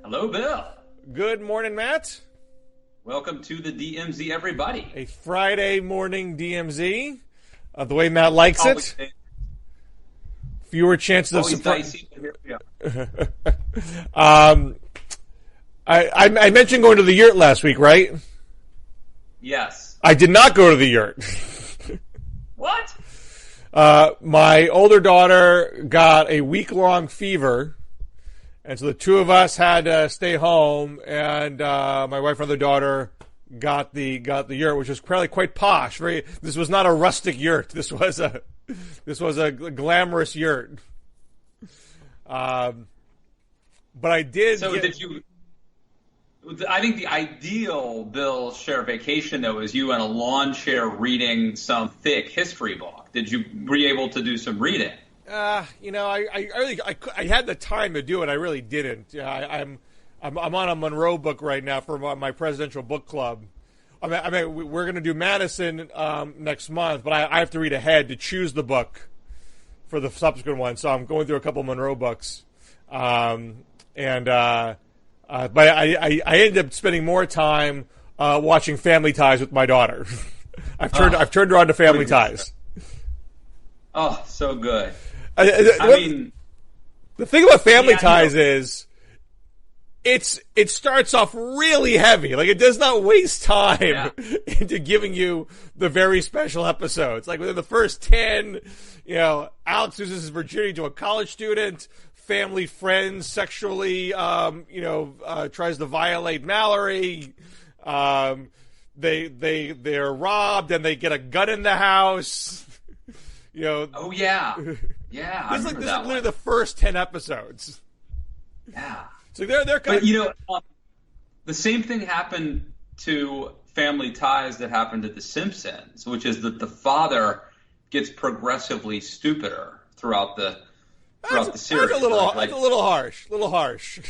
Hello, Bill. Good morning, Matt. Welcome to the DMZ, everybody. A Friday morning DMZ, the way Matt likes it. Fewer chances of surprise. I mentioned going to the yurt last week, right? Yes. I did not go to the yurt. What? My older daughter got a week-long fever, and so the two of us had to stay home, and my wife and other daughter got the yurt, which was probably quite posh. This was not a rustic yurt. This was a glamorous yurt. But I did. So did you? I think the ideal Bill Scher vacation though is you on a lawn chair reading some thick history book. Were you able to do some reading? I had the time to do it. I really didn't. I'm on a Monroe book right now for my presidential book club. I mean we're going to do Madison next month, but I have to read ahead to choose the book for the subsequent one. So I'm going through a couple Monroe books, but I ended up spending more time watching Family Ties with my daughter. I've turned her on to Family Ties. Oh, so good. The thing about Family Ties is it starts off really heavy. Like, it does not waste time into giving you the very special episodes. Like, within the first 10, Alex loses his virginity to a college student, family friends sexually, tries to violate Mallory, they're robbed and they get a gun in the house. Oh yeah. Yeah. This is literally the first 10 episodes. Yeah. So they're kind of, the same thing happened to Family Ties that happened to The Simpsons, which is that the father gets progressively stupider throughout the series. That's a little harsh.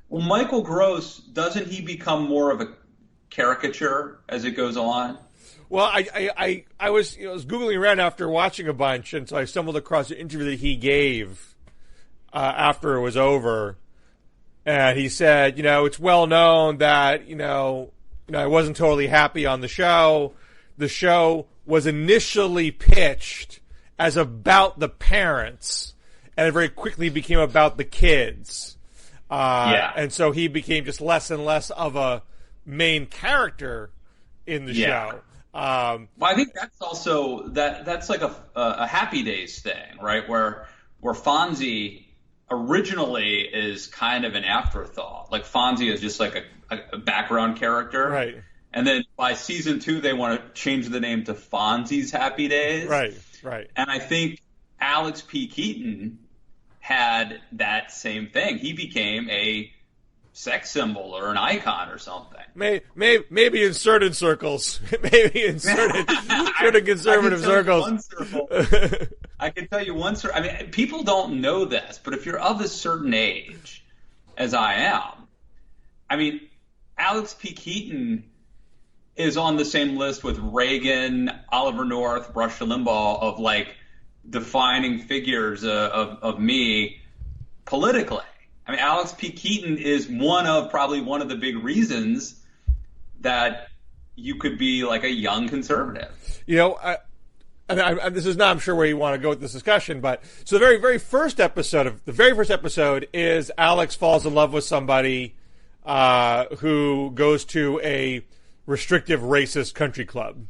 Well, Michael Gross, doesn't he become more of a caricature as it goes on? Well, I was Googling around after watching a bunch, and so I stumbled across an interview that he gave after it was over, and he said, it's well known that I wasn't totally happy on the show. The show was initially pitched as about the parents, and it very quickly became about the kids. And so he became just less and less of a main character in the show. Well, I think that's also that's like a Happy Days thing, right? Where Fonzie originally is kind of an afterthought. Like, Fonzie is just like a background character, right? And then by season 2, they want to change the name to Fonzie's Happy Days, right. And I think Alex P. Keaton had that same thing. He became a sex symbol or an icon or something. Maybe in certain circles. Maybe in certain conservative circles. I can tell you one circle. I mean, people don't know this, but if you're of a certain age, as I am, I mean, Alex P. Keaton is on the same list with Reagan, Oliver North, Rush Limbaugh of like defining figures of me politically. I mean, Alex P. Keaton is probably one of the big reasons that you could be like a young conservative. This is not, I'm sure, where you want to go with this discussion, but so the very first episode is Alex falls in love with somebody who goes to a restrictive racist country club.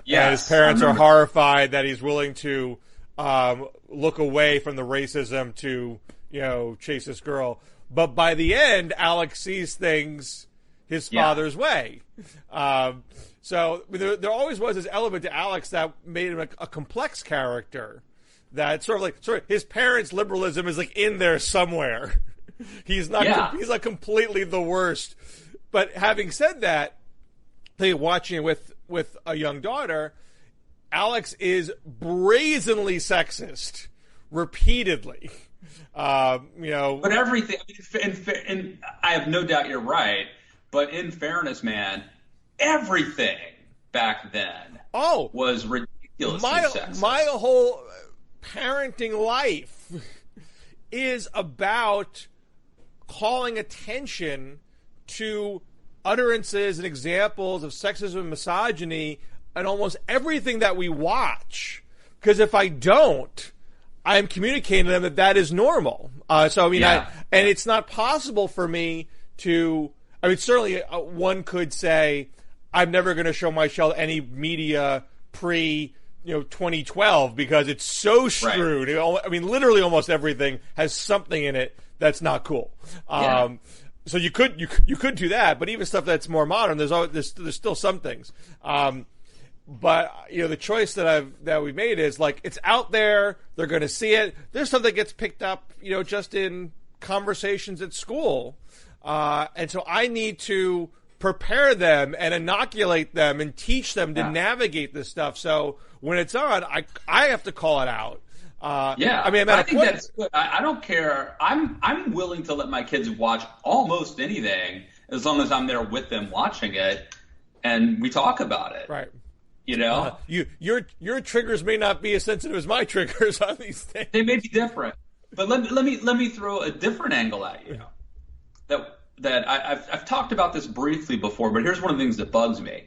Yes, and his parents are horrified that he's willing to look away from the racism to chase this girl. But by the end, Alex sees things his father's way. So there always was this element to Alex that made him a complex character. That sort of his parents' liberalism is like in there somewhere. He's not completely the worst. But having said that, watching it with a young daughter, Alex is brazenly sexist repeatedly. But everything, and I have no doubt you're right, but in fairness, man, everything back then was ridiculously sexist. My whole parenting life is about calling attention to utterances and examples of sexism and misogyny in almost everything that we watch. Because if I don't, I'm communicating to them that that is normal. And it's not possible for me to, certainly one could say, I'm never going to show my child any media pre 2012 because it's so screwed. Right. Literally almost everything has something in it that's not cool. So you could do that, but even stuff that's more modern, there's still some things. But the choice that we made is like it's out there. They're going to see it. There's stuff that gets picked up, just in conversations at school, and so I need to prepare them and inoculate them and teach them to navigate this stuff. So when it's on, I have to call it out. I think that's good. I don't care. I'm willing to let my kids watch almost anything as long as I'm there with them watching it and we talk about it. Right. Your triggers may not be as sensitive as my triggers on these things. They may be different. But let me throw a different angle at you. That I've talked about this briefly before, but here's one of the things that bugs me.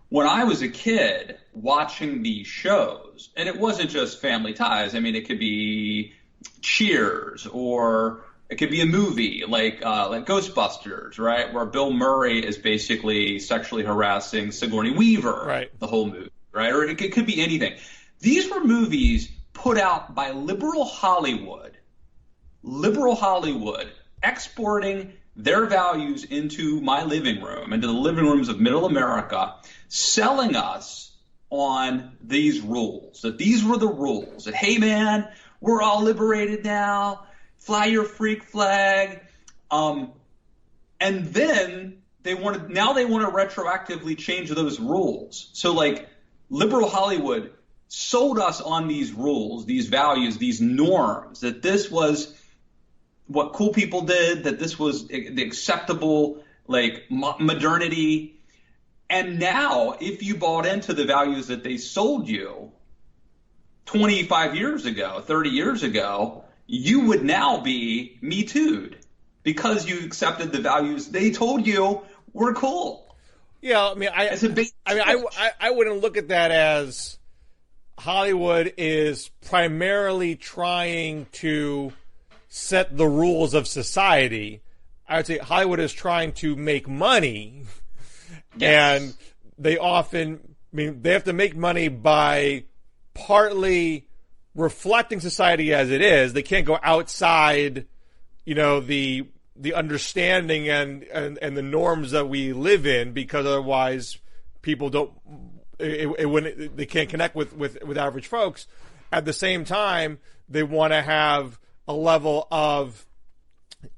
When I was a kid watching these shows, and it wasn't just Family Ties. It could be Cheers, or it could be a movie like Ghostbusters, right, where Bill Murray is basically sexually harassing Sigourney Weaver, right, the whole movie, right, or it could be anything. These were movies put out by liberal Hollywood, exporting their values into my living room, into the living rooms of middle America, selling us on these rules, that these were the rules, that, hey, man, we're all liberated now, fly your freak flag. And then they want to retroactively change those rules. So, like, liberal Hollywood sold us on these rules, these values, these norms, that this was what cool people did, that this was the acceptable, like, modernity. And now, if you bought into the values that they sold you 25 years ago, 30 years ago, you would now be Me Too'd because you accepted the values they told you were cool. Yeah, I wouldn't look at that as Hollywood is primarily trying to set the rules of society. I would say Hollywood is trying to make money. Yes. And they often, they have to make money by partly reflecting society as it is. They can't go outside, the understanding and the norms that we live in, because otherwise people they can't connect with average folks. At the same time, they want to have a level of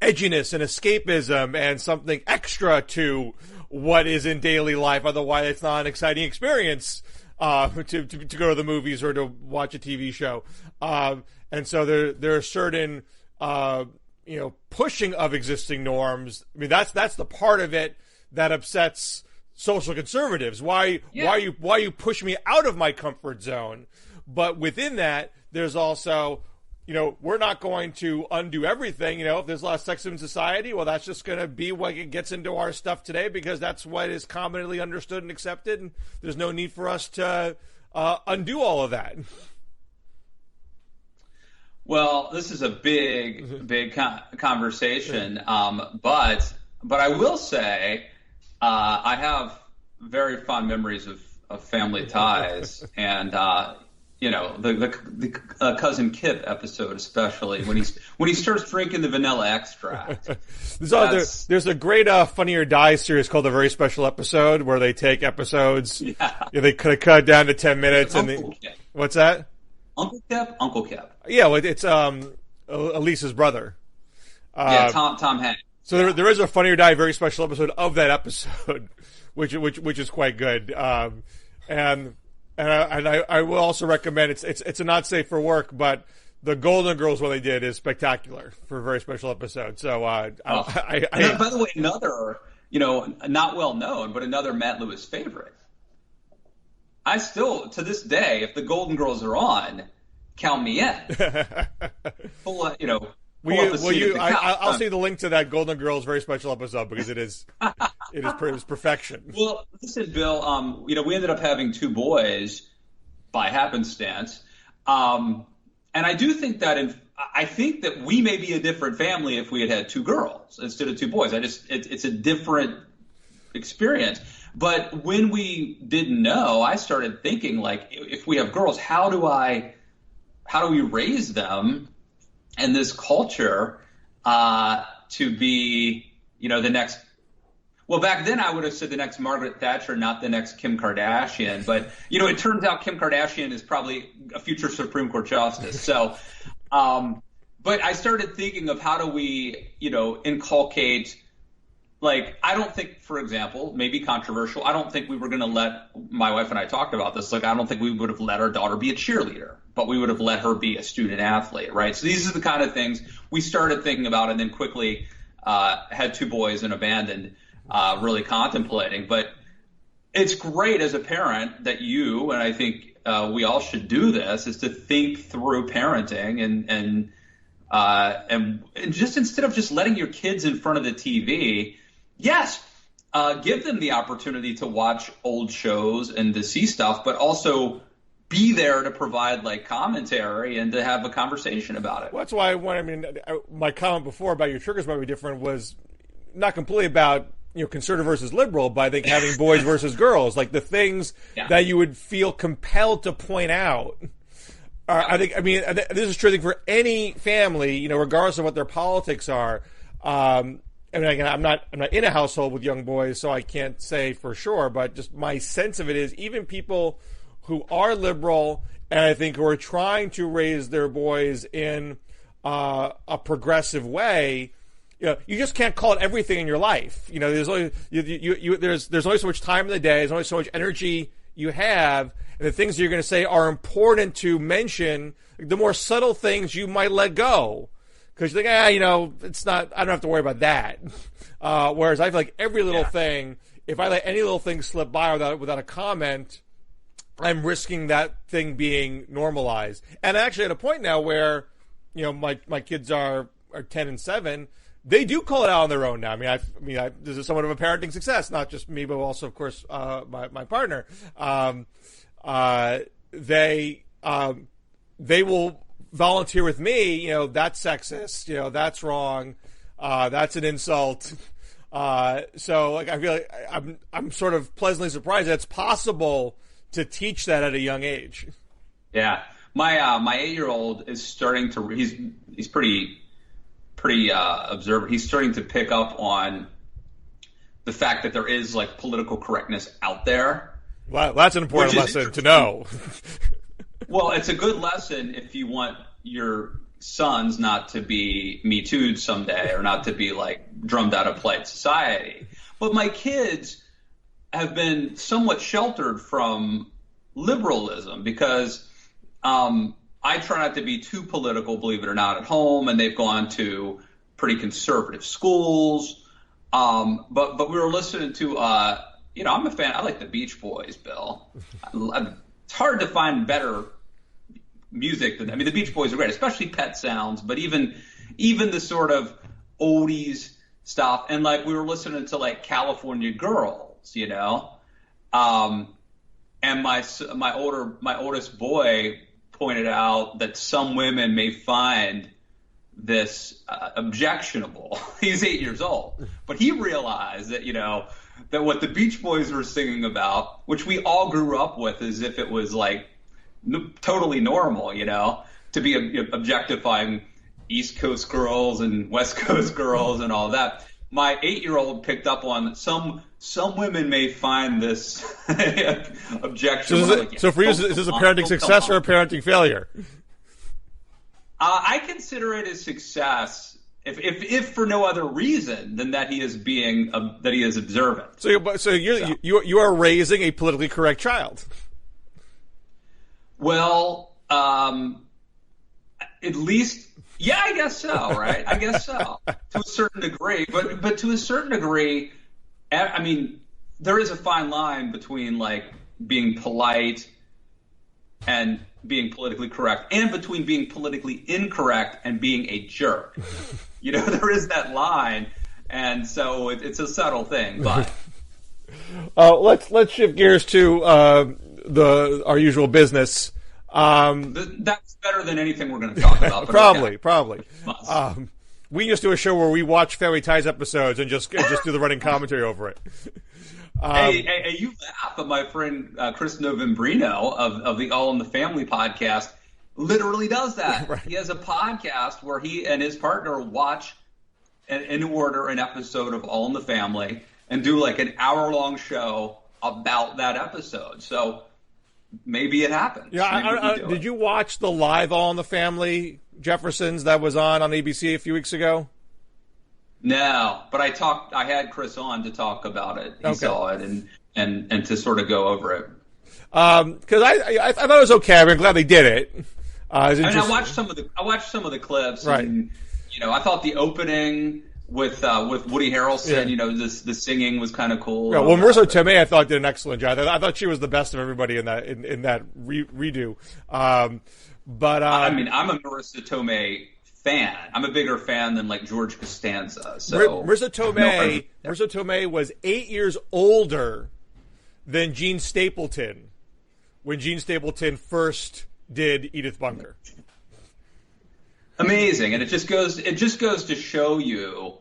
edginess and escapism and something extra to what is in daily life. Otherwise, it's not an exciting experience to go to the movies or to watch a TV show. And so there are certain pushing of existing norms. That's the part of it that upsets social conservatives. Why you push me out of my comfort zone? But within that, there's also, we're not going to undo everything. If there's a lot of sexism in society, well, that's just going to be what gets into our stuff today, because that's what is commonly understood and accepted, and there's no need for us to undo all of that. Well, this is a big conversation, but I will say I have very fond memories of Family Ties, and the Cousin Kip episode, especially when he starts drinking the vanilla extract. There's a great Funny or Die series called A Very Special Episode, where they take episodes, they cut it down to 10 minutes, what's that? Uncle Kip. Yeah, well, it's Elise's brother. Tom Hanks. So there is a Funny or Die Very Special Episode of that episode, which is quite good. And I will also recommend it's a not safe for work, but the Golden Girls, what they did, is spectacular for a very special episode. So by the way, another not well known, but another Matt Lewis favorite. I still, to this day, if the Golden Girls are on, count me in. Pull up, I'll see the link to that Golden Girls very special episode because it is perfection. Well, listen, Bill. We ended up having 2 boys by happenstance, and I do think that I think that we may be a different family if we had 2 girls instead of 2 boys. It's a different experience. But when we didn't know, I started thinking, like, if we have girls, how do we raise them in this culture to be, the next? Well, back then I would have said the next Margaret Thatcher, not the next Kim Kardashian. But it turns out Kim Kardashian is probably a future Supreme Court justice. So, but I started thinking of how do we, inculcate. Like, I don't think, for example, maybe controversial, I don't think we were going to let, my wife and I talked about this, like, I don't think we would have let our daughter be a cheerleader, but we would have let her be a student athlete, right? So these are the kind of things we started thinking about and then quickly had 2 boys and abandoned really contemplating. But it's great as a parent that you, and I think we all should do this, is to think through parenting and just instead of just letting your kids in front of the TV, yes, give them the opportunity to watch old shows and to see stuff, but also be there to provide like commentary and to have a conversation about it. Well, that's why my comment before about your triggers might be different was not completely about conservative versus liberal, but I think having boys versus girls, like the things that you would feel compelled to point out. This is true, I think, for any family, regardless of what their politics are. Again, I'm not in a household with young boys, so I can't say for sure. But just my sense of it is, even people who are liberal and I think who are trying to raise their boys in a progressive way, you just can't call it everything in your life. There's only there's only so much time in the day. There's only so much energy you have. And the things you're going to say are important to mention. The more subtle things you might let go. Because you think, it's not, I don't have to worry about that. Whereas I feel like every little thing, if I let any little thing slip by without a comment, I'm risking that thing being normalized. And actually at a point now where, my kids are 10 and 7, they do call it out on their own now. This is somewhat of a parenting success, not just me, but also, of course, my partner. They will volunteer with me, that's sexist, that's wrong, that's an insult. So like I feel like I'm sort of pleasantly surprised that it's possible to teach that at a young age. Yeah, my 8-year-old is starting to he's pretty observant. He's starting to pick up on the fact that there is like political correctness out there. Well, that's an important lesson to know. Well, it's a good lesson if you want your sons not to be Me Too'd someday or not to be like drummed out of polite society. But my kids have been somewhat sheltered from liberalism because I try not to be too political, believe it or not, at home, and they've gone to pretty conservative schools. But we were listening to I'm a fan. I like the Beach Boys, Bill. It's hard to find better music than the Beach Boys are great, especially Pet Sounds, but even the sort of oldies stuff. And like we were listening to like California Girls, and my oldest boy pointed out that some women may find this objectionable. He's 8 years old, but he realized that that what the Beach Boys were singing about, which we all grew up with as if it was like totally normal, to be objectifying East Coast girls and West Coast girls and all that. My 8-year-old picked up on some women may find this objection. So for you, is this a parenting success or a parenting failure? I consider it a success, if for no other reason than that he is observant. So you are raising a politically correct child. Well, at least, yeah, I guess so, right? I guess so, to a certain degree. But to a certain degree, there is a fine line between like being polite and being politically correct and between being politically incorrect and being a jerk. There is that line, and so it's a subtle thing. But let's shift gears to our usual business. That's better than anything we're going to talk about. Probably. We just do a show where we watch Family Ties episodes and just do the running commentary over it. Hey, you laugh, but my friend Chris Novembrino of the All in the Family podcast literally does that. Right. He has a podcast where he and his partner watch in order an episode of All in the Family and do like an hour-long show about that episode. So maybe it happens. Yeah, did you watch the live All in the Family Jeffersons that was on ABC a few weeks ago? No, but I had Chris on to talk about it. He saw it and to sort of go over it. Because I thought it was okay. I'm glad they did it. I watched some of the clips, right. And I thought the opening with Woody Harrelson, the singing was kind of cool. Yeah, well, Marissa Tomei I thought did an excellent job. I thought she was the best of everybody in that redo. But I'm a Marissa Tomei fan. I'm a bigger fan than like George Costanza. So Marissa Tomei was 8 years older than Gene Stapleton when Gene Stapleton first did Edith Bunker. Amazing, and it just goes to show you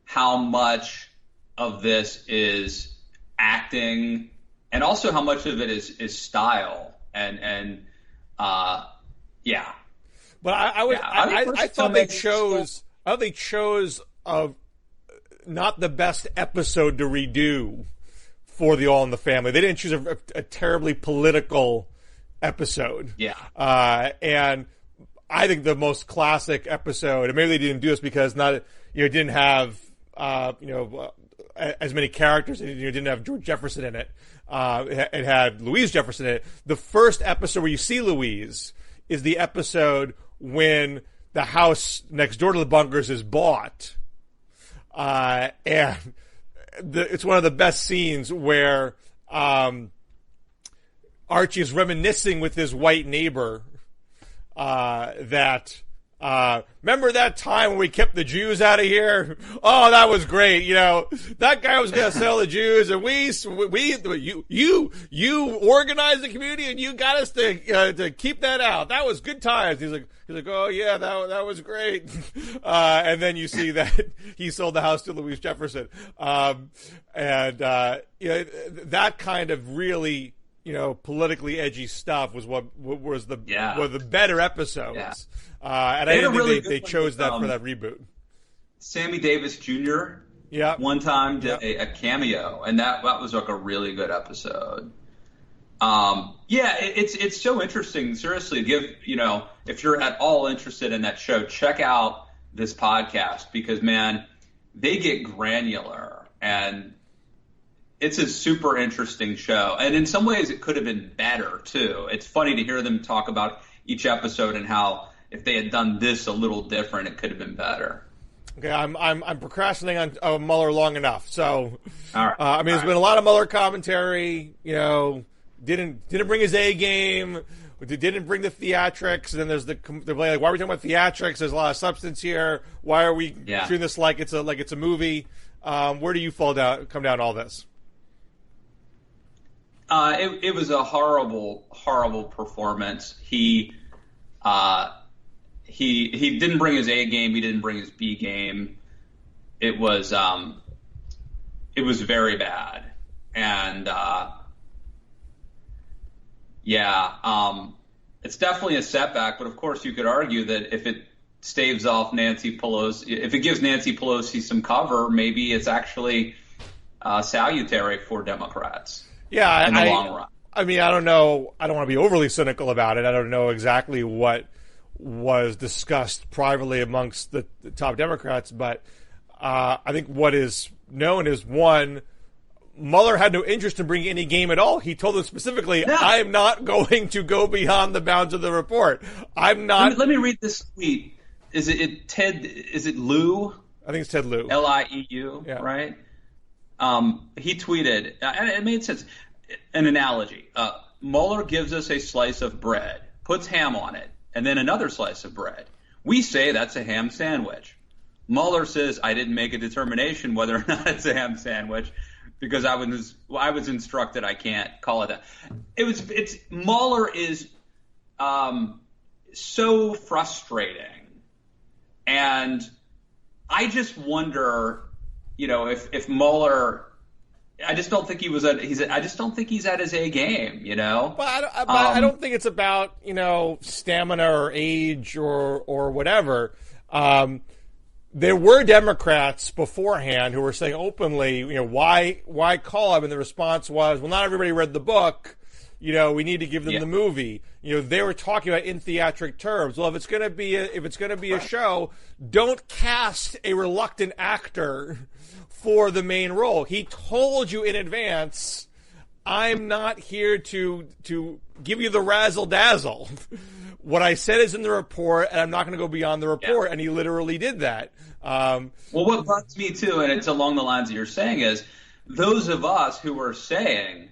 how much of this is acting, and also how much of it is style and yeah. But I thought they chose not the best episode to redo for the All in the Family. They didn't choose a terribly political episode. Yeah. And I think the most classic episode, and maybe they didn't do this because it didn't have as many characters. It didn't have George Jefferson in it. It had Louise Jefferson in it. The first episode where you see Louise is the episode when the house next door to the bunkers is bought. And it's one of the best scenes where Archie is reminiscing with his white neighbor that remember that time when we kept the Jews out of here? Oh, that was great. That guy was going to sell the Jews, and you organized the community, and you got us to keep that out. That was good times. He's like, oh yeah, that was great. And then you see that he sold the house to Louise Jefferson, that kind of really politically edgy stuff was what was the better episodes. Yeah. And I didn't think they chose that for that reboot. Sammy Davis Jr. One time did a cameo, and that was like a really good episode. It's so interesting. Seriously, if you're at all interested in that show, check out this podcast because, man, they get granular, and it's a super interesting show. And in some ways, it could have been better too. It's funny to hear them talk about each episode and how if they had done this a little different, it could have been better. Okay, I'm procrastinating on Mueller long enough. So, all right. There's been a lot of Mueller commentary. Didn't bring his A game. Didn't bring the theatrics. And then there's they're like, why are we talking about theatrics? There's a lot of substance here. Why are we treating this like it's a movie? Where do you come down all this? It was a horrible, horrible performance. He didn't bring his A game. He didn't bring his B game. It was very bad. And it's definitely a setback. But of course, you could argue that if it staves off Nancy Pelosi, if it gives Nancy Pelosi some cover, maybe it's actually salutary for Democrats. Yeah, in the long run. I don't know. I don't want to be overly cynical about it. I don't know exactly what was discussed privately amongst the top Democrats, but I think what is known is, one, Mueller had no interest in bringing any game at all. He told them specifically, no. I am not going to go beyond the bounds of the report. I'm not. Let me read this tweet. Is it Lou? I think it's Ted Lieu. Lieu, right? He tweeted, and it made sense, an analogy. Mueller gives us a slice of bread. puts ham on it, and then another slice of bread. We say that's a ham sandwich. Mueller says, I didn't make a determination whether or not it's a ham sandwich because I was instructed I can't call it that. Mueller is so frustrating. And I just wonder, if Mueller, I just don't think I just don't think he's at his A game, But I don't think it's about, stamina or age or whatever. There were Democrats beforehand who were saying openly, why call him? And the response was, well, not everybody read the book. We need to give them the movie. They were talking about in theatric terms. Well, if it's going to be a show, don't cast a reluctant actor for the main role. He told you in advance, I'm not here to give you the razzle dazzle. What I said is in the report, and I'm not going to go beyond the report. And he literally did that. Well, what bugs me too, and it's along the lines that you're saying, is those of us who were saying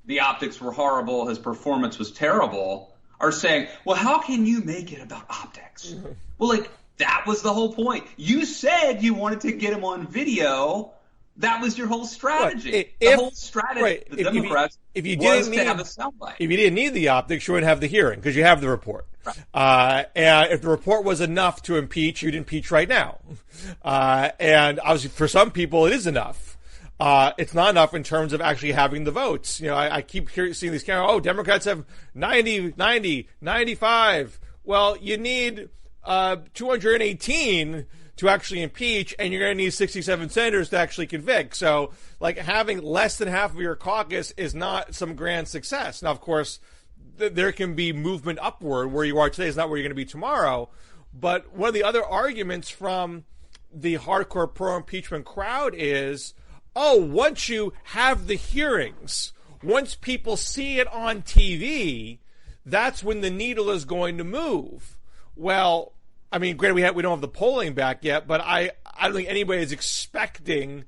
the optics were horrible, his performance was terrible, are saying, well, how can you make it about optics? Well, that was the whole point. You said you wanted to get him on video. That was your whole strategy. The whole strategy of the Democrats was to have a soundbite. If you didn't need the optics, you wouldn't have the hearing because you have the report. Right. And if the report was enough to impeach, you'd impeach right now. And obviously for some people, it is enough. It's not enough in terms of actually having the votes. I keep seeing these cameras. Democrats have 90, 95. Well, you need 218 to actually impeach, and you're going to need 67 senators to actually convict. So, having less than half of your caucus is not some grand success. Now, of course, there can be movement upward. Where you are today is not where you're going to be tomorrow. But one of the other arguments from the hardcore pro-impeachment crowd is, once you have the hearings, once people see it on TV, that's when the needle is going to move. Well, granted, we don't have the polling back yet, but I don't think anybody is expecting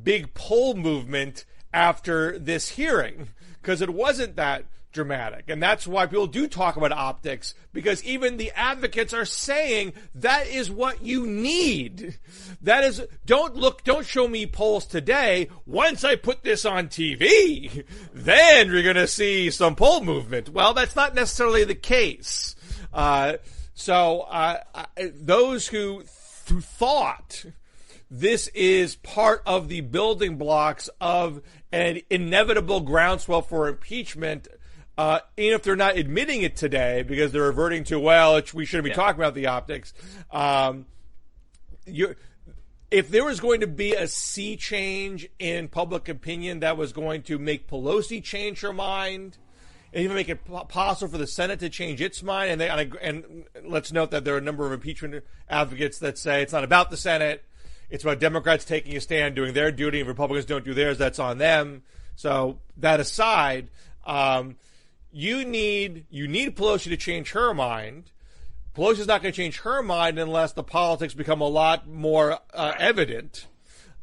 big poll movement after this hearing because it wasn't that dramatic. And that's why people do talk about optics, because even the advocates are saying that is what you need. That is, don't show me polls today. Once I put this on TV, then you're going to see some poll movement. Well, that's not necessarily the case. So those who thought this is part of the building blocks of an inevitable groundswell for impeachment, even if they're not admitting it today because they're reverting to, we shouldn't be talking about the optics. If there was going to be a sea change in public opinion that was going to make Pelosi change her mind, and even make it possible for the Senate to change its mind. And let's note that there are a number of impeachment advocates that say it's not about the Senate. It's about Democrats taking a stand, doing their duty. If Republicans don't do theirs, that's on them. So that aside, you need Pelosi to change her mind. Pelosi's not going to change her mind unless the politics become a lot more evident.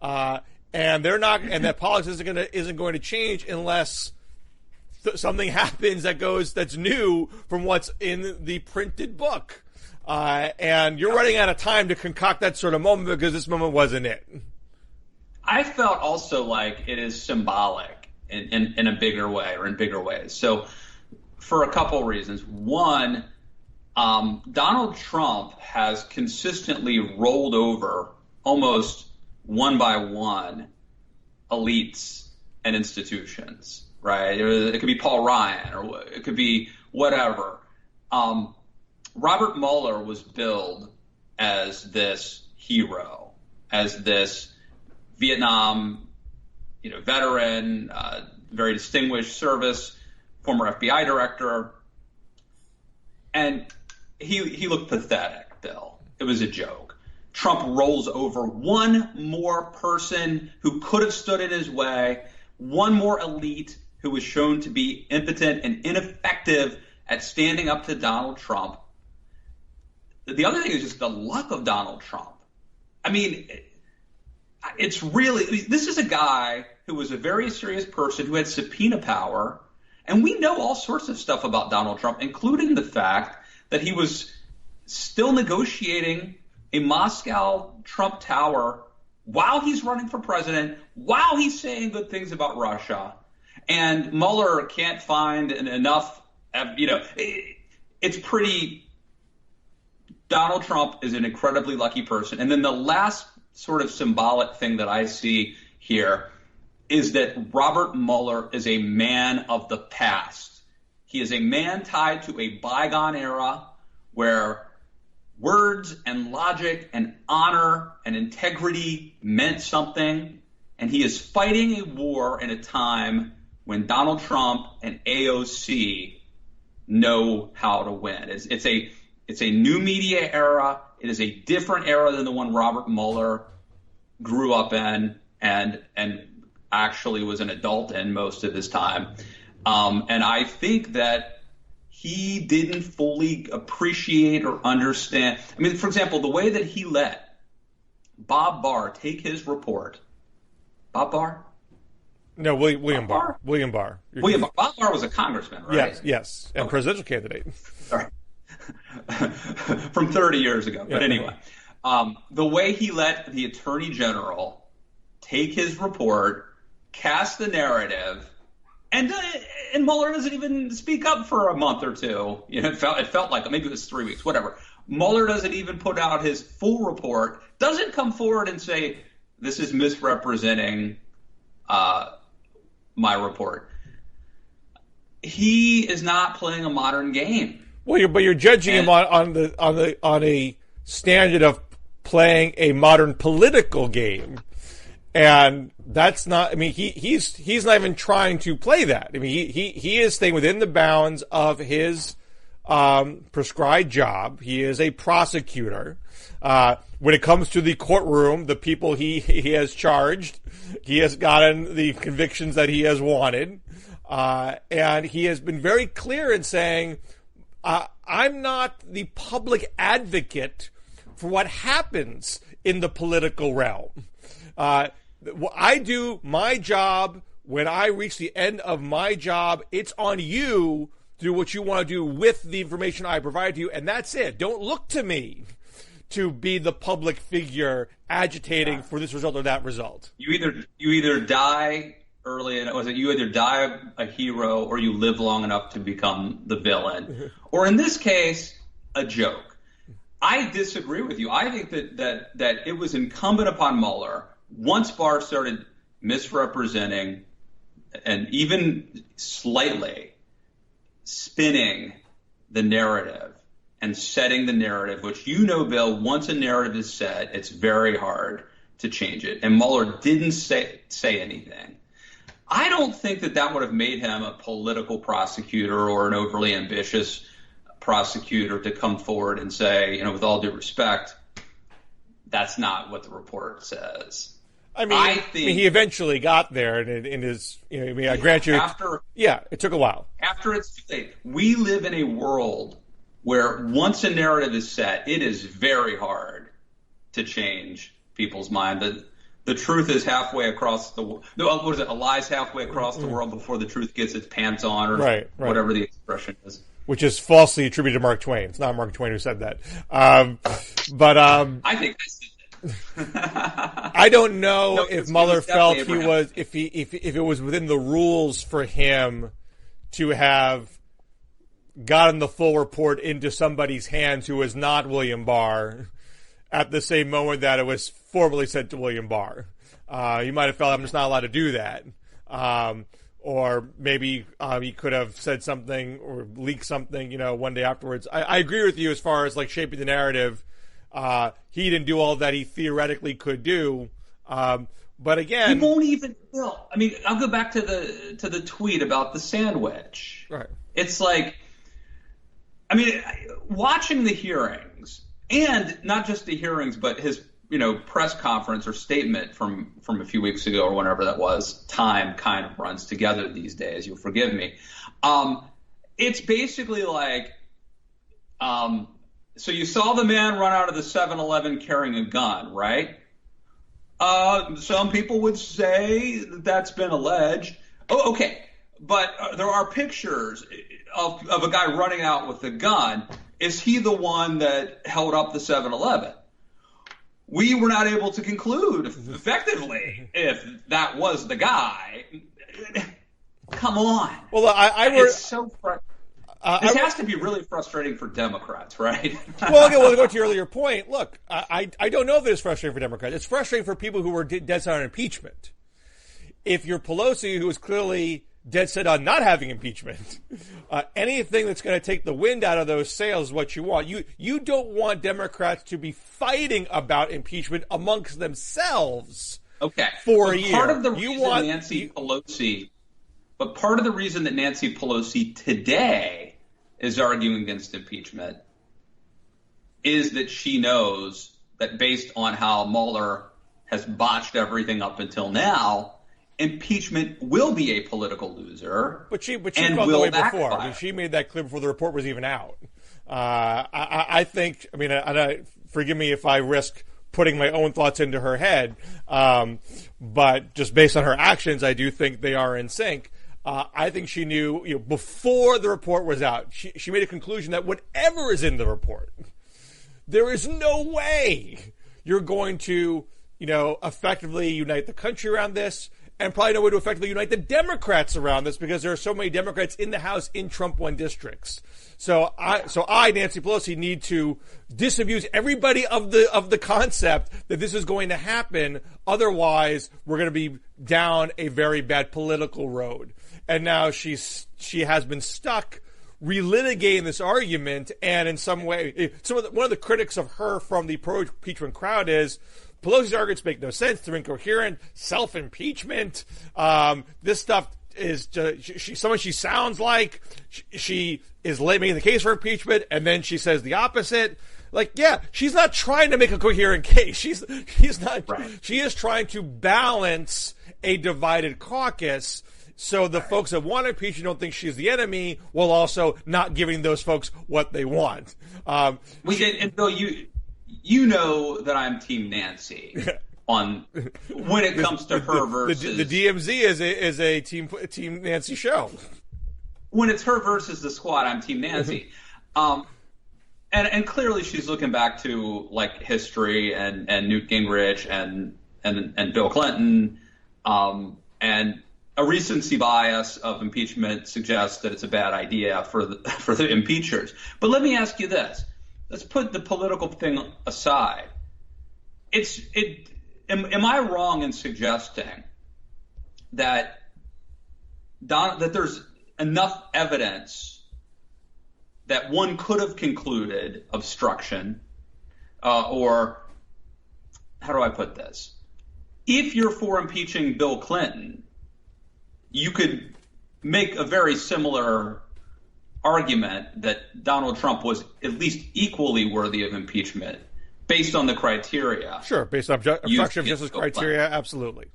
And that politics isn't going to change unless something happens that's new from what's in the printed book. And you're running out of time to concoct that sort of moment because this moment wasn't it. I felt also like it is symbolic in a bigger way, or in bigger ways. So for a couple reasons. One, Donald Trump has consistently rolled over almost one by one elites and institutions. Right? It could be Paul Ryan, or it could be whatever. Robert Mueller was billed as this hero, as this Vietnam, veteran, very distinguished service, former FBI director, and he looked pathetic, Bill. It was a joke. Trump rolls over one more person who could have stood in his way, one more elite who was shown to be impotent and ineffective at standing up to Donald Trump. The other thing is just the luck of Donald Trump. It's really, this is a guy who was a very serious person who had subpoena power And we know all sorts of stuff about Donald Trump, including the fact that he was still negotiating a Moscow Trump Tower while he's running for president, while he's saying good things about Russia. And Mueller can't find enough, it's pretty, Donald Trump is an incredibly lucky person. And then the last sort of symbolic thing that I see here is that Robert Mueller is a man of the past. He is a man tied to a bygone era where words and logic and honor and integrity meant something, and he is fighting a war in a time when Donald Trump and AOC know how to win. It's a new media era. It is a different era than the one Robert Mueller grew up in and actually was an adult in most of his time. And I think that he didn't fully appreciate or understand. I mean, for example, the way that he let Bob Barr take his report. Bob Barr? No, William Barr. William Barr. William Barr. Bob Barr was a congressman, right? Yes, and presidential candidate. Sorry. From 30 years ago. But anyway, the way he let the attorney general take his report, cast the narrative, and Mueller doesn't even speak up for a month or two. It felt like maybe it was 3 weeks, whatever. Mueller doesn't even put out his full report, doesn't come forward and say, this is misrepresenting my report. He is not playing a modern game. Well, but you're judging him on a standard of playing a modern political game. And that's not, I mean, he's not even trying to play that. I mean, he is staying within the bounds of his prescribed job. He is a prosecutor. When it comes to the courtroom, the people he has charged, he has gotten the convictions that he has wanted. And he has been very clear in saying, I'm not the public advocate for what happens in the political realm. I do my job. When I reach the end of my job, it's on you to do what you want to do with the information I provide to you, and that's it. Don't look to me to be the public figure agitating for this result or that result. You either die early, and you either die a hero or you live long enough to become the villain, or in this case, a joke. I disagree with you. I think that it was incumbent upon Mueller, once Barr started misrepresenting and even slightly spinning the narrative and setting the narrative, which Bill, once a narrative is set, it's very hard to change it. And Mueller didn't say anything. I don't think that would have made him a political prosecutor or an overly ambitious prosecutor to come forward and say, with all due respect, that's not what the report says. I mean, he eventually got there in his, I grant you. It took a while. After it's too late. We live in a world where once a narrative is set, it is very hard to change people's mind. The truth is halfway across the world. What is it? A lie's halfway across the world before the truth gets its pants on, or whatever the expression is. Which is falsely attributed to Mark Twain. It's not Mark Twain who said that. I think I said that. I don't know if Mueller felt if it was within the rules for him to have gotten the full report into somebody's hands who was not William Barr at the same moment that it was formally sent to William Barr. He might have felt, I'm just not allowed to do that. Or maybe he could have said something or leaked something, one day afterwards. I agree with you as far as shaping the narrative. He didn't do all that he theoretically could do. But again, he won't even. I'll go back to the tweet about the sandwich. Right. It's watching the hearings, and not just the hearings, but his press conference or statement from a few weeks ago or whenever that was. Time kind of runs together these days. You'll forgive me. It's basically so you saw the man run out of the 7-Eleven carrying a gun, right? Some people would say that's been alleged. Oh, okay. but there are pictures of a guy running out with a gun. Is he the one that held up the 7-Eleven? We were not able to conclude effectively if that was the guy. Come on. Well, it's so this has to be really frustrating for Democrats, right? Well, okay, to go to your earlier point, look, I don't know if it's frustrating for Democrats. It's frustrating for people who were dead set on impeachment. If you're Pelosi, who is clearly dead set on not having impeachment, anything that's going to take the wind out of those sails is what you want. You don't want Democrats to be fighting about impeachment amongst themselves. Okay. For a year. Part of the reason Nancy Pelosi today is arguing against impeachment is that she knows that based on how Mueller has botched everything up until now, impeachment will be a political loser. But she felt the way before. I mean, she made that clear before the report was even out. I think, forgive me if I risk putting my own thoughts into her head, but just based on her actions, I do think they are in sync. I think she knew, before the report was out, she made a conclusion that whatever is in the report, there is no way you're going to, effectively unite the country around this, and probably no way to effectively unite the Democrats around this, because there are so many Democrats in the House in Trump won districts. So I, Nancy Pelosi, need to disabuse everybody of the concept that this is going to happen. Otherwise, we're going to be down a very bad political road. And now she has been stuck relitigating this argument, and in some way, one of the critics of her from the pro-impeachment crowd is, Pelosi's arguments make no sense. They're incoherent. Self-impeachment. This stuff is just, someone she sounds like. She is making the case for impeachment, and then she says the opposite. She's not trying to make a coherent case. She's not. Right. She is trying to balance a divided caucus. So the folks that want to impeach and don't think she's the enemy, while also not giving those folks what they want. And Bill, you know that I'm Team Nancy on when it comes to her versus the DMZ is a Team Nancy show. When it's her versus the squad, I'm Team Nancy. And clearly she's looking back to history and Newt Gingrich and Bill Clinton, and a recency bias of impeachment suggests that it's a bad idea for the impeachers. But let me ask you this. Let's put the political thing aside. Am I wrong in suggesting that there's enough evidence that one could have concluded obstruction, or how do I put this? If you're for impeaching Bill Clinton, you could make a very similar argument that Donald Trump was at least equally worthy of impeachment based on the criteria. Sure, based on obstruction of justice criteria, absolutely.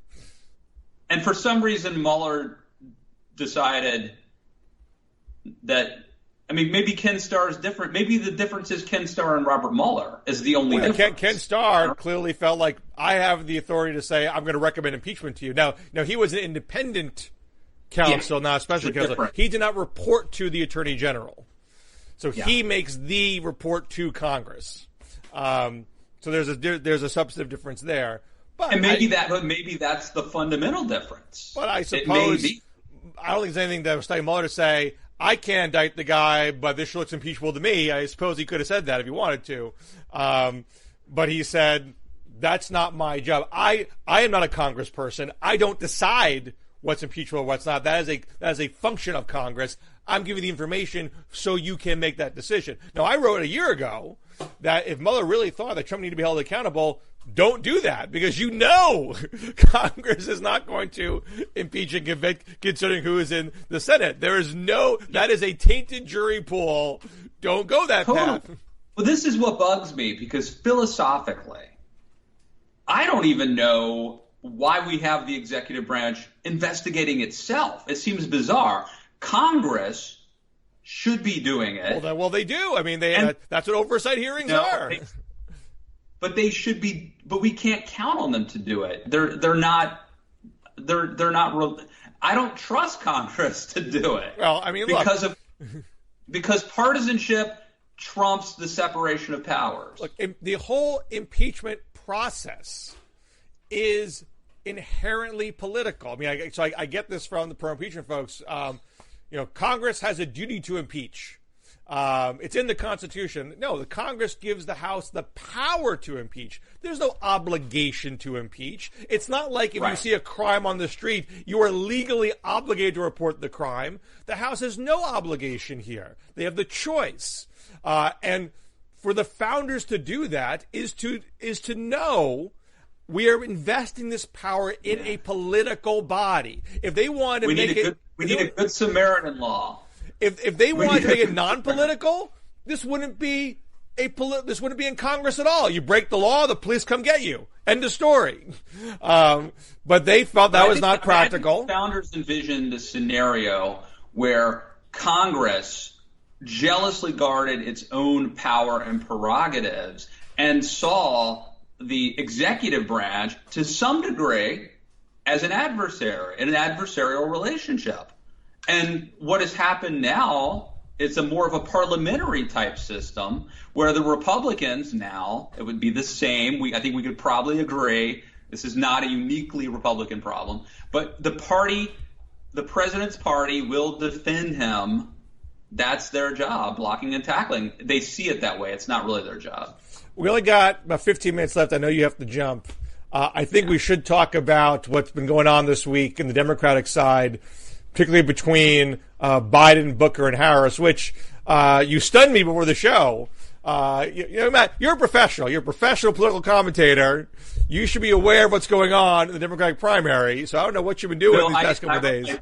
And for some reason, Mueller decided that, maybe Ken Starr is different. Maybe the difference is Ken Starr and Robert Mueller is the only difference. Ken Starr clearly felt like, I have the authority to say I'm going to recommend impeachment to you. Now he was an independent counsel, not a special counsel. He did not report to the Attorney General. So he makes the report to Congress. So there's a substantive difference there. But maybe that's the fundamental difference. But I suppose I don't think there's anything that was telling Mueller to say, I can't indict the guy, but this looks impeachable to me. I suppose he could have said that if he wanted to. But he said, that's not my job. I am not a congressperson. I don't decide what's impeachable or what's not. That is a function of Congress. I'm giving the information so you can make that decision. Now, I wrote a year ago that if Mueller really thought that Trump needed to be held accountable, don't do that, because Congress is not going to impeach and convict considering who is in the Senate. That is a tainted jury pool. Don't go that path. Well, this is what bugs me, because philosophically, I don't even know why we have the executive branch investigating itself. It seems bizarre. Congress should be doing it. Well, they do. That's what oversight hearings are. But they should be. But we can't count on them to do it. They're not. I don't trust Congress to do it. Well, I mean, because partisanship trumps the separation of powers. Look, the whole impeachment process is inherently political. I mean, I get this from the pro-impeachment folks. Congress has a duty to impeach. It's in the Constitution. No, the Congress gives the House the power to impeach. There's no obligation to impeach. It's not like if you see a crime on the street, you are legally obligated to report the crime. The House has no obligation here. They have the choice. And for the founders to do that is to know we are investing this power in a political body. If they want to we need a good Samaritan law. If they wanted to make it non-political, this wouldn't be in Congress at all. You break the law, the police come get you. End of story. But they felt that was not practical. The founders envisioned a scenario where Congress jealously guarded its own power and prerogatives and saw the executive branch to some degree as an adversary in an adversarial relationship. And what has happened now is more of a parliamentary type system where the Republicans now, it would be the same. I think we could probably agree this is not a uniquely Republican problem, but the president's party will defend him. That's their job, blocking and tackling. They see it that way. It's not really their job. We only got about 15 minutes left. I know you have to jump. I think we should talk about what's been going on this week in the Democratic side, particularly between Biden, Booker, and Harris, which you stunned me before the show. Matt, you're a professional. You're a professional political commentator. You should be aware of what's going on in the Democratic primary. So I don't know what you've been doing these past couple of days.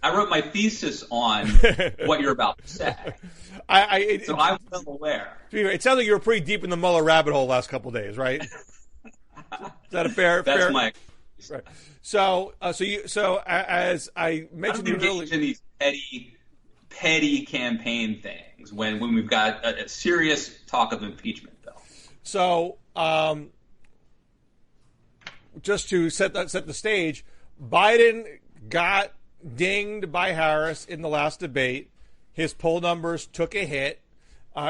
I wrote my thesis on what you're about to say. So I'm well aware. It sounds like you were pretty deep in the Mueller rabbit hole the last couple of days, right? Is that a fair? That's my. Right. So as I mentioned, I don't engage in these petty campaign things when we've got a serious talk of impeachment, though. So just to set the stage, Biden got dinged by Harris in the last debate. His poll numbers took a hit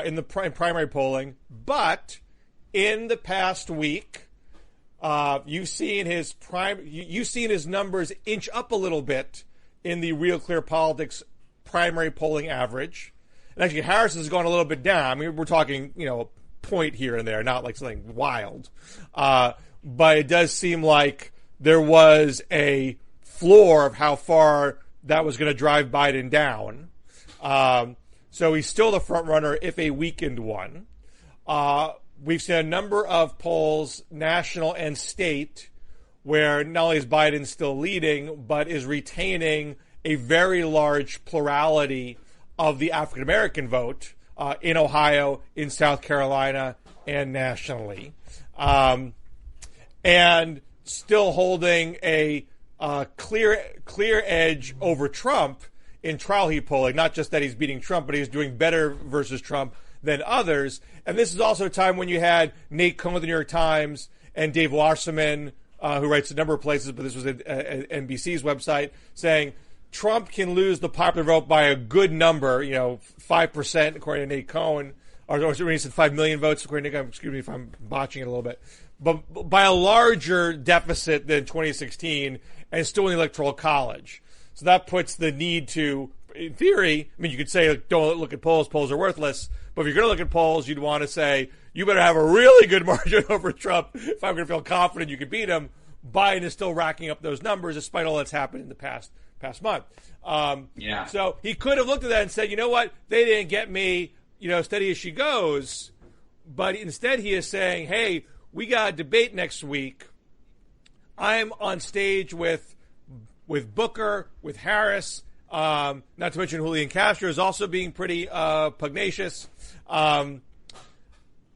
in the primary polling, but in the past week, you've seen his numbers inch up a little bit in the Real Clear Politics primary polling average. And actually, Harris has gone a little bit down. I mean, we're talking, a point here and there, not like something wild. But it does seem like there was a floor of how far that was going to drive Biden down. So he's still the front runner, if a weakened one. We've seen a number of polls, national and state, where not only is Biden still leading, but is retaining a very large plurality of the African American vote in Ohio, in South Carolina, and nationally. And still holding a clear edge over Trump in trial heat polling. Not just that he's beating Trump, but he's doing better versus Trump than others. And this is also a time when you had Nate Cohn of the New York Times and Dave Wasserman, who writes a number of places, but this was at NBC's website, saying Trump can lose the popular vote by a good number, 5%, according to Nate Cohn, or he said 5 million votes, according to Nate Cohn. Excuse me if I'm botching it a little bit. But by a larger deficit than 2016, and still in the Electoral College. So that puts the need to, in theory, you could say, don't look at polls are worthless. But if you're going to look at polls, you'd want to say, you better have a really good margin over Trump if I'm going to feel confident you can beat him. Biden is still racking up those numbers despite all that's happened in the past month. So he could have looked at that and said, you know what, they didn't get me, steady as she goes. But instead he is saying, hey, we got a debate next week. I'm on stage with Booker, with Harris, not to mention Julian Castro is also being pretty pugnacious. I'm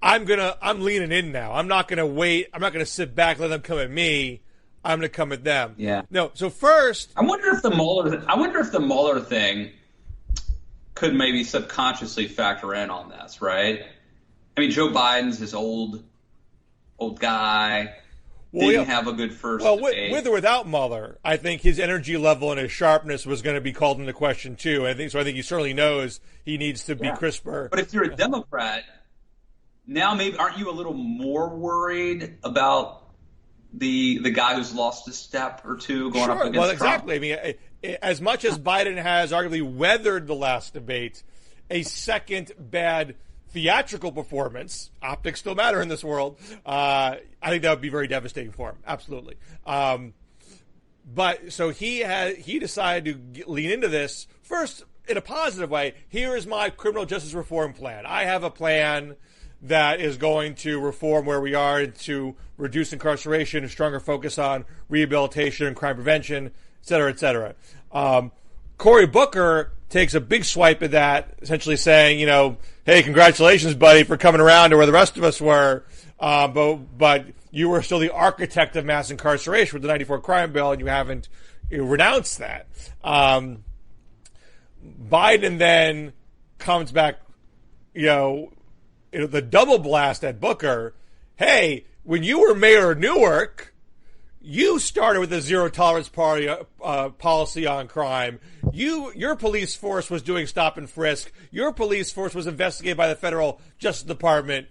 leaning in now. I'm not gonna wait. I'm not gonna sit back, let them come at me. I'm gonna come at them. Yeah. No. So first, I wonder if the Mueller thing could maybe subconsciously factor in on this, right? I mean, Joe Biden's this old guy. didn't have a good first debate. With or without Mueller, I think his energy level and his sharpness was going to be called into question too. I think he certainly knows he needs to be crisper. But if you're a Democrat, now maybe aren't you a little more worried about the guy who's lost a step or two going up against Trump? Exactly. I mean, as much as Biden has arguably weathered the last debate, a second bad theatrical performance, optics still matter in this world, I think that would be very devastating for him. Absolutely. But so he decided to lean into this first in a positive way. Here is my criminal justice reform plan. I have a plan that is going to reform where we are to reduce incarceration, a stronger focus on rehabilitation and crime prevention, et cetera, et cetera. Cory Booker takes a big swipe at that, essentially saying, hey, congratulations, buddy, for coming around to where the rest of us were, but you were still the architect of mass incarceration with the 94 crime bill, and you haven't renounced that. Biden then comes back, the double blast at Booker. Hey, when you were mayor of Newark, you started with a zero tolerance policy on crime. Your police force was doing stop and frisk. Your police force was investigated by the federal Justice Department.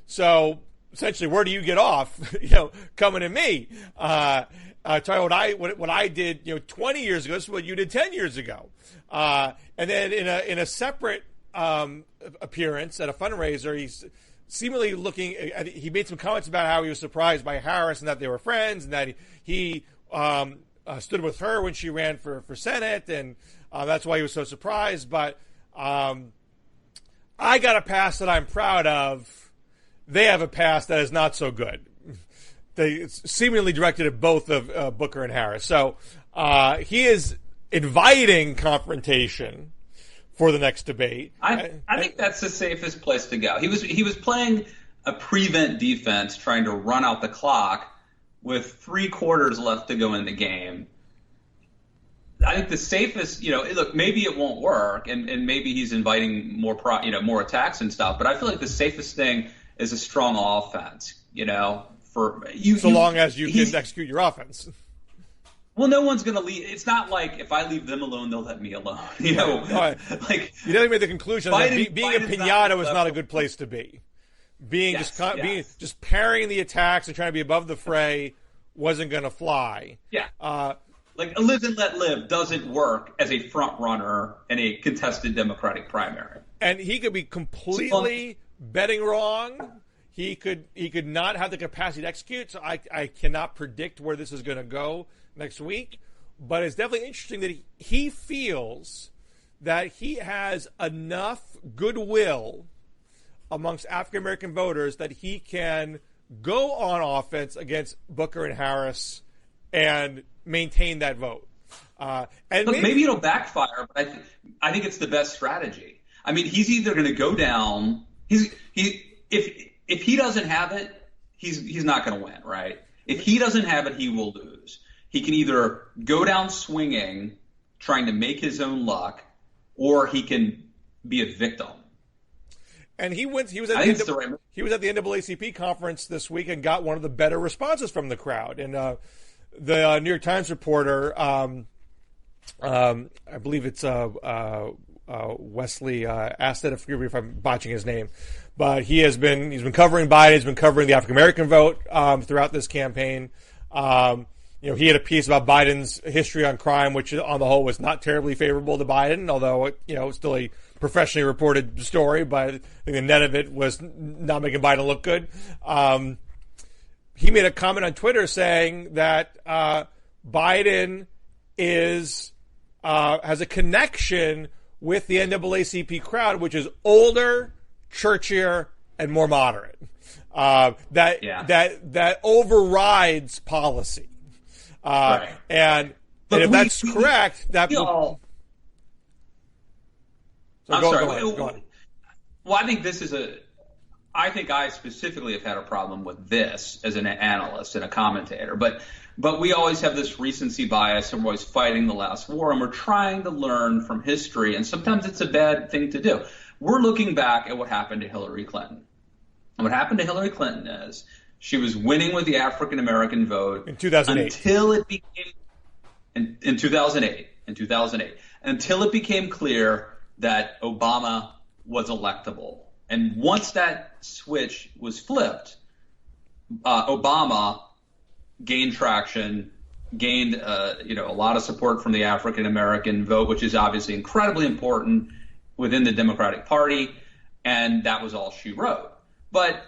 So essentially, where do you get off? Coming at me. Tell you what I did, 20 years ago. This is what you did 10 years ago. And then in a separate appearance at a fundraiser, he's seemingly he made some comments about how he was surprised by Harris and that they were friends, and that he stood with her when she ran for Senate, and that's why he was so surprised. But I got a past that I'm proud of. They have a past that is not so good. They seemingly directed at both of Booker and Harris. So he is inviting confrontation for the next debate. I think that's the safest place to go. He was playing a prevent defense, trying to run out the clock with 3 quarters left to go in the game. I think the safest, look, maybe it won't work, and maybe he's inviting more attacks and stuff. But I feel like the safest thing is a strong offense. For you, so long as you can execute your offense. Well, no one's going to leave. It's not like if I leave them alone, they'll let me alone. Like you never made the conclusion that being a piñata was not a good place to be. Being just parrying the attacks and trying to be above the fray wasn't going to fly. Yeah. Like a live and let live doesn't work as a front runner in a contested Democratic primary. And he could be completely betting wrong. He could not have the capacity to execute. So I cannot predict where this is going to go next week, but it's definitely interesting that he feels that he has enough goodwill amongst African-American voters that he can go on offense against Booker and Harris and maintain that vote. And look, maybe it'll backfire, but I think it's the best strategy. I mean, he's either going to go down. If he doesn't have it, he's not going to win, right? If he doesn't have it, he will lose. He can either go down swinging, trying to make his own luck, or he can be a victim. And he was at the NAACP conference this week and got one of the better responses from the crowd. And the New York Times reporter, I believe it's Wesley Asted, forgive me if I'm botching his name, but he's been covering Biden. He's been covering the African American vote throughout this campaign. He had a piece about Biden's history on crime, which on the whole was not terribly favorable to Biden, although it's still a professionally reported story. But I think the net of it was not making Biden look good. He made a comment on Twitter saying that Biden has a connection with the NAACP crowd, which is older, churchier, and more moderate. That overrides policy. Right. And if that's correct, that. Go on. Well, I think this is I think I specifically have had a problem with this as an analyst and a commentator, but we always have this recency bias, and we're always fighting the last war, and we're trying to learn from history, and sometimes it's a bad thing to do. We're looking back at what happened to Hillary Clinton. And what happened to Hillary Clinton is She was winning with the African American vote in 2008 until it became in 2008 until it became clear that Obama was electable. And once that switch was flipped, Obama gained traction, gained a lot of support from the African American vote, which is obviously incredibly important within the Democratic Party, and that was all she wrote. But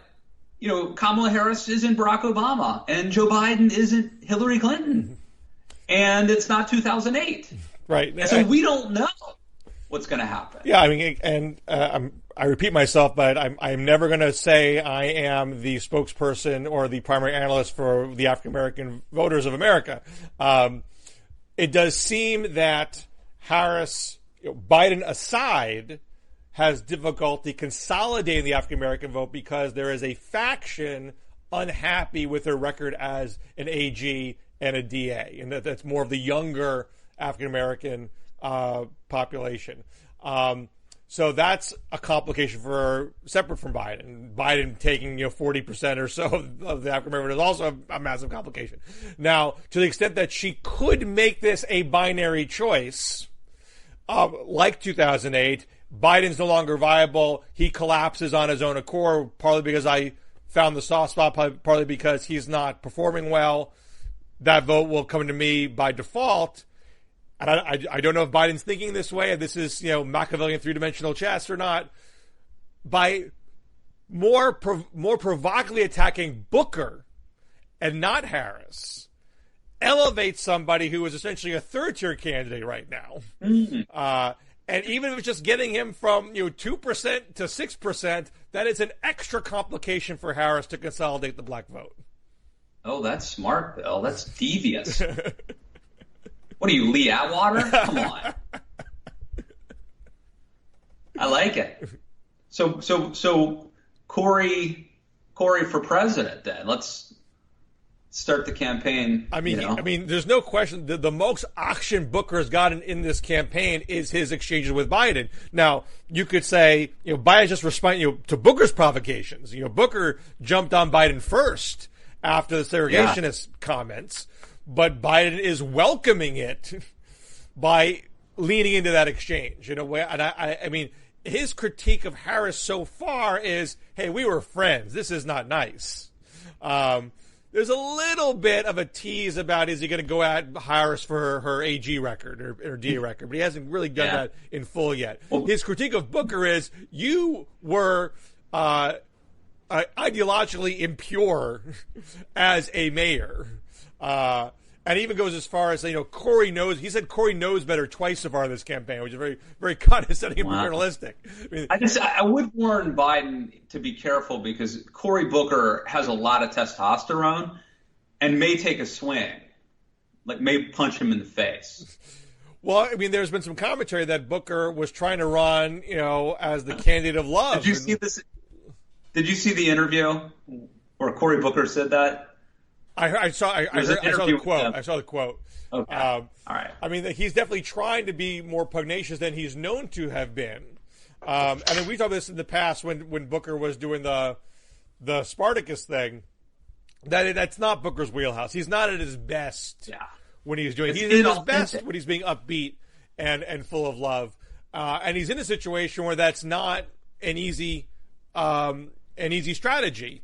Kamala Harris isn't Barack Obama, and Joe Biden isn't Hillary Clinton, and it's not 2008, right? And so we don't know what's going to happen. Yeah, I mean, and I repeat myself, but I'm never going to say I am the spokesperson or the primary analyst for the African American voters of America. It does seem that Harris, Biden aside, has difficulty consolidating the African American vote because there is a faction unhappy with her record as an AG and a DA, and that's more of the younger African American population. So that's a complication for her, separate from Biden. Biden taking 40% or so of the African American is also a massive complication. Now, to the extent that she could make this a binary choice, like 2008, Biden's no longer viable. He collapses on his own accord, partly because I found the soft spot, partly because he's not performing well. That vote will come to me by default. And I don't know if Biden's thinking this way, if this is, Machiavellian three-dimensional chess or not. By more provocatively attacking Booker and not Harris, elevates somebody who is essentially a third-tier candidate right now. Mm-hmm. And even if it's just getting him from 2% to 6%, that is an extra complication for Harris to consolidate the black vote. Oh, that's smart, Bill. That's devious. What are you, Lee Atwater? Come on. I like it. So Corey for president then. Let's start the campaign. I mean, there's no question the most action Booker has gotten in this campaign is his exchanges with Biden. Now, you could say, Biden just responded, to Booker's provocations. Booker jumped on Biden first after the segregationist comments, but Biden is welcoming it by leaning into that exchange in a way. And I mean, his critique of Harris so far is, hey, we were friends. This is not nice. There's a little bit of a tease about, is he going to go at Harris for her AG record or DA record, but he hasn't really done that in full yet. His critique of Booker is, you were ideologically impure as a mayor. And even goes as far as saying, Corey knows. He said Corey knows better twice so far in this campaign, which is very, very condescending and paternalistic. I would warn Biden to be careful because Cory Booker has a lot of testosterone and may take a swing, like may punch him in the face. Well, I mean, there's been some commentary that Booker was trying to run, as the candidate of love. Did you see this? Did you see the interview where Cory Booker said that? I saw the quote. I saw the quote. Okay. All right. I mean, he's definitely trying to be more pugnacious than he's known to have been. And then we talked about this in the past when Booker was doing the Spartacus thing. That's not Booker's wheelhouse. He's not at his best when he's doing. He's at his best when he's being upbeat and full of love. And he's in a situation where that's not an easy strategy.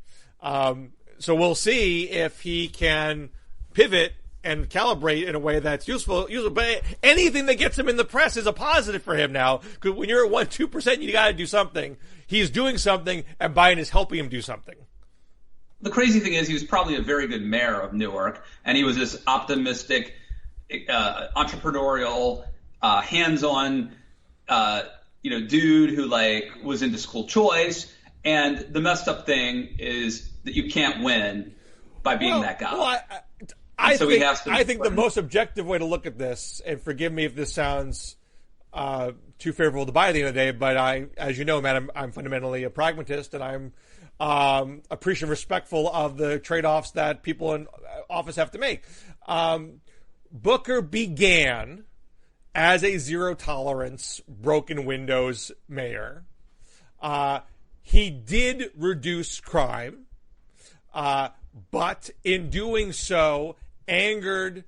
So we'll see if he can pivot and calibrate in a way that's useful. But anything that gets him in the press is a positive for him now. Because when you're at 1-2%, you got to do something. He's doing something, and Biden is helping him do something. The crazy thing is, he was probably a very good mayor of Newark, and he was this optimistic, entrepreneurial, hands-on, dude who was into school choice. And the messed up thing is that you can't win by being that guy. Well, I think the most objective way to look at this, and forgive me if this sounds too favorable to Biden at the end of the day, but as you know, man, I'm fundamentally a pragmatist, and I'm appreciative, respectful of the trade-offs that people in office have to make. Booker began as a zero-tolerance, broken windows mayor. He did reduce crime. but in doing so, angered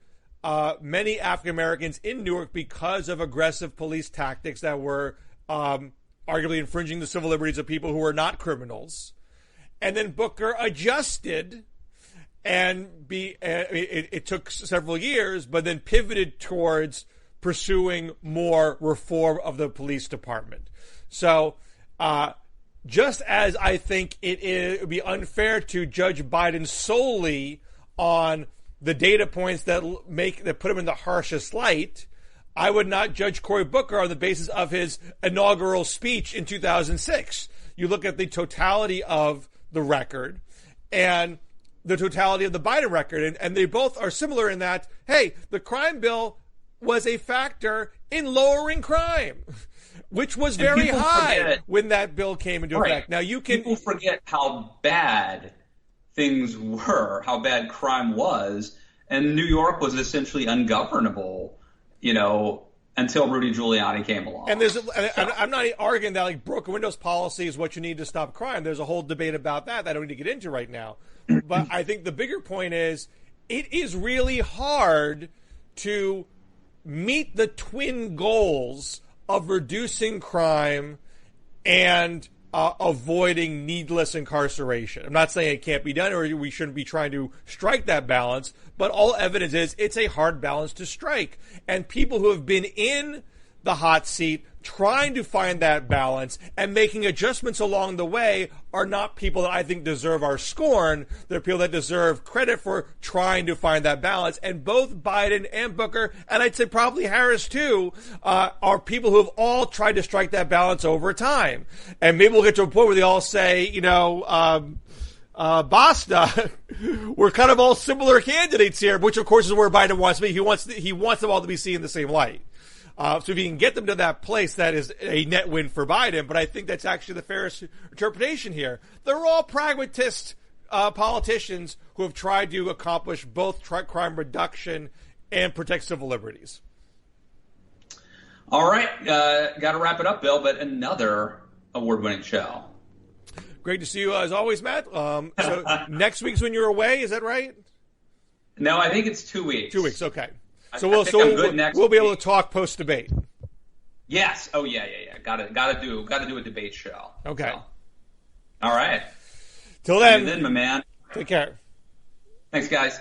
many African Americans in Newark because of aggressive police tactics that were arguably infringing the civil liberties of people who were not criminals. And then Booker adjusted, and it took several years, but then pivoted towards pursuing more reform of the police department. So just as I think it would be unfair to judge Biden solely on the data points that put him in the harshest light, I would not judge Cory Booker on the basis of his inaugural speech in 2006. You look at the totality of the record and the totality of the Biden record, and they both are similar in that, hey, the crime bill was a factor in lowering crime, which was very high when that bill came into effect. Now people forget how bad things were, how bad crime was, and New York was essentially ungovernable, until Rudy Giuliani came along. And I'm not arguing that like broken windows policy is what you need to stop crime. There's a whole debate about that I don't need to get into right now. But I think the bigger point is it is really hard to meet the twin goals of reducing crime and avoiding needless incarceration. I'm not saying it can't be done or we shouldn't be trying to strike that balance, but all evidence is it's a hard balance to strike. And people who have been in the hot seat trying to find that balance and making adjustments along the way are not people that I think deserve our scorn. They're people that deserve credit for trying to find that balance. And both Biden and Booker, and I'd say probably Harris too, are people who have all tried to strike that balance over time. And maybe we'll get to a point where they all say, basta, we're kind of all similar candidates here, which of course is where Biden wants to be. He wants them all to be seen in the same light. So if you can get them to that place, that is a net win for Biden. But I think that's actually the fairest interpretation here. They're all pragmatist politicians who have tried to accomplish both crime reduction and protect civil liberties. All right. Got to wrap it up, Bill, but another award-winning show. Great to see you as always, Matt. So next week's when you're away, is that right? No, I think it's 2 weeks. 2 weeks, okay. So we'll be able to talk post debate. Yes. Oh yeah. Got to do a debate show. Okay. So. All right. Till then, my man. Take care. Thanks, guys.